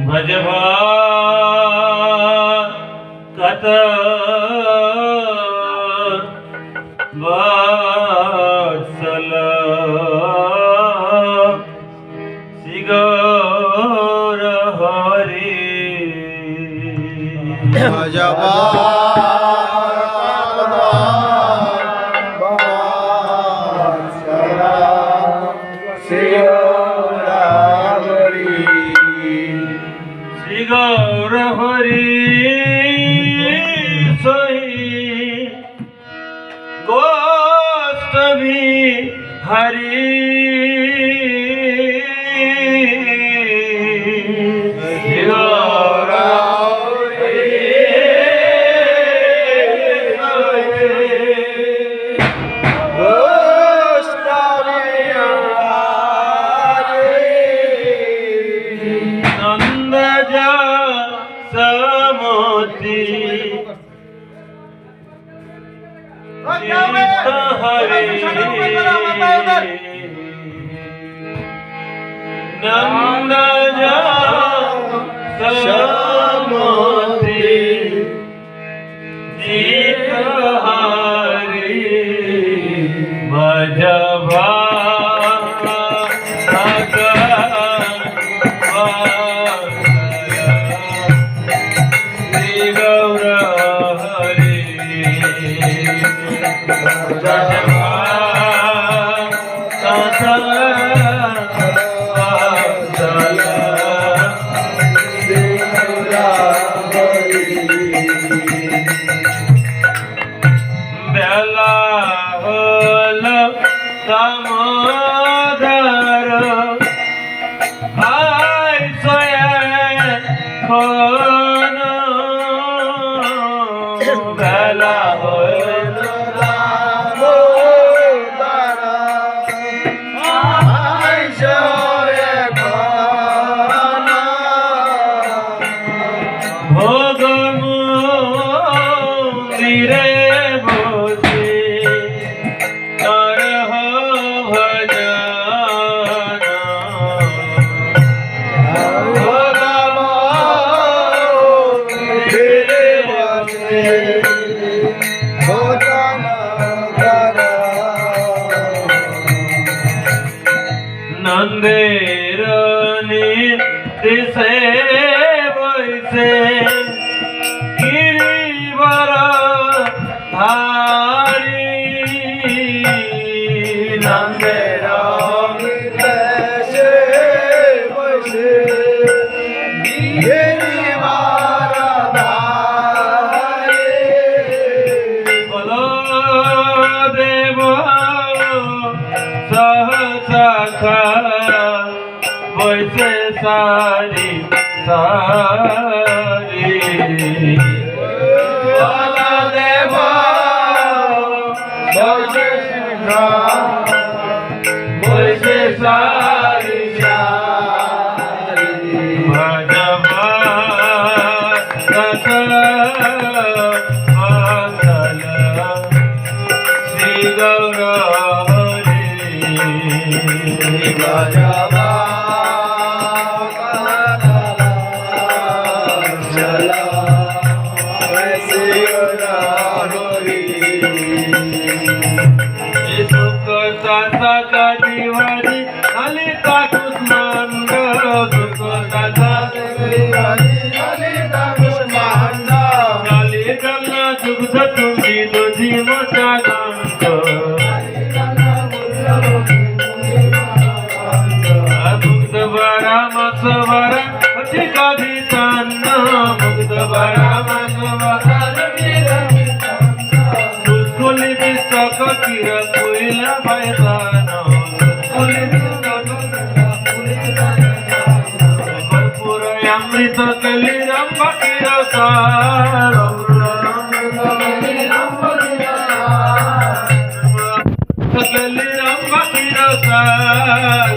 भजवा कत वत्सल सिगौर हरि भजवा गौर हरि सोई गोष्ठवी हरि गौर समोती नंद जा समोती जीत हरि भजवा बेला होल समोदर हाय सोये खोन बेला होल नंदेर दिसे वैसे गिरिवर धारी नंदेर दिसे वैसे गिरिवर धारी बोलो देव सहसा वैसे सारी सारी वाला देवा वैसे सारी सारी भजवा कत वत्सल श्री गौर हरि भजवा दिवारी हलिता कुष्मांड सुख दादा हलिता कुष्मांड काली गल्ला जुगध तुझी तुझी मोठा गांड मुक्त बरा मसवरा अधिका भीतान्न मुक्त बरा मसवरा कुली बिस्तक किर कोइला भैदान कर्पूर अमृत कली रंभ किर सार कली रंभ किर सार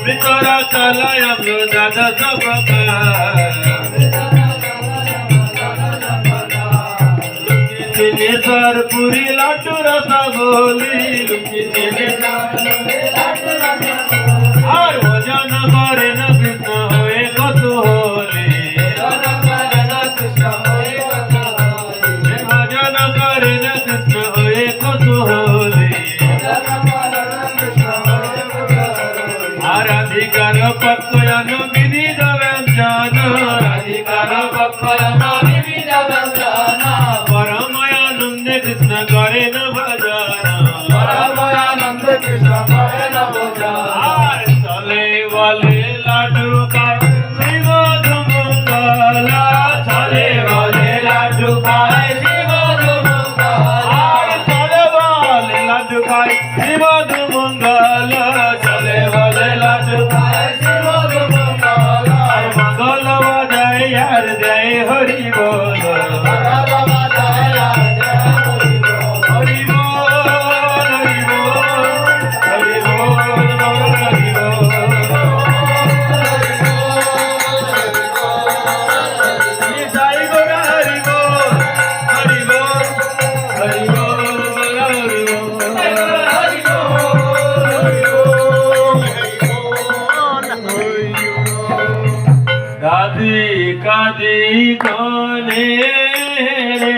वितरा चलाय दादा सबका सरपुरी लाटू रसा बोली पक्वयन विविध व्यंजन अधिकार पक्वयन विविध व्यंजन परमयानंद कृष्ण करेन भजन परमयानंद कृष्ण करेन भजन चले वाले लाडू खाए श्री मधुमंगल चले वाले लाडू खाए श्री मधुमंगल चले वाले लाडू खाए श्री मधुमंगल चले वाले लाडू खाए श्री मधुमंगल मंगल बजाय यार जय हरि बोल हरि बोल हरि बोल हरि बोल साई गोरा हरि बोल हरि बोल हरि बोल हरि बोल दादी कादी कोने रे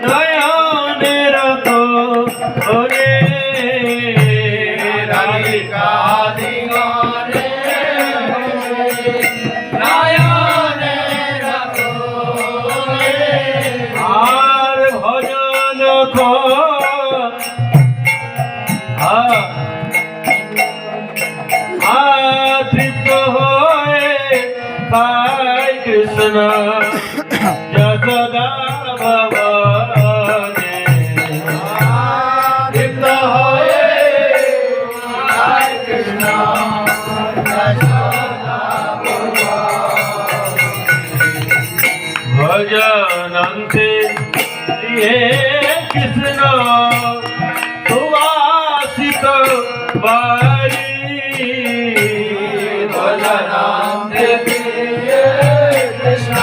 नयने रखो ओरे दादी कादी गाने नयने रखो আর ভজন তৃপ্ত হয়ে পাই কৃষ্ণ যশোদা ভবনে তৃপ্ত হয়ে পাই কৃষ্ণ যশোদা ভজনন্তে হে কৃষ্ণ সুবাসিত বারি ভজনান্তে কৃষ্ণ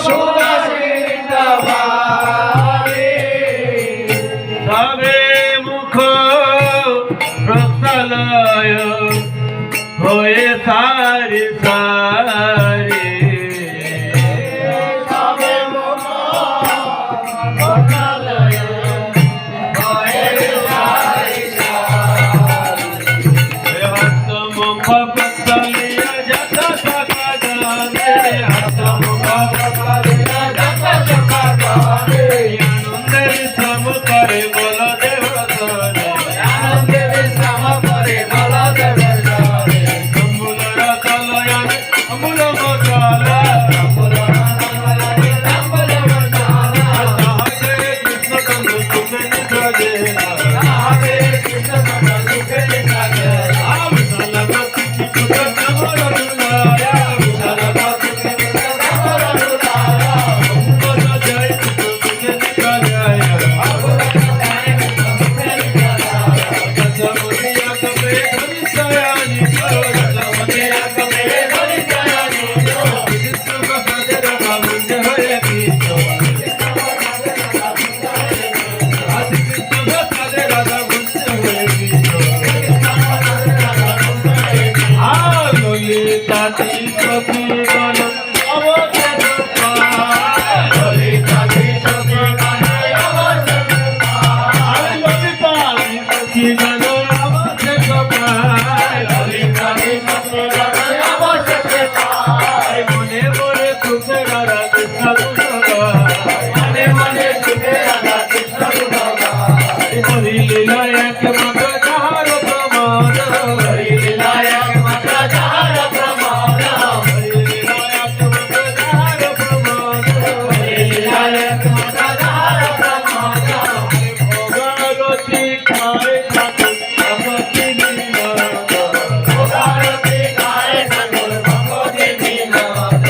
সুবাসিত বারি সবে মুখ প্রসালয় হয়ে সারি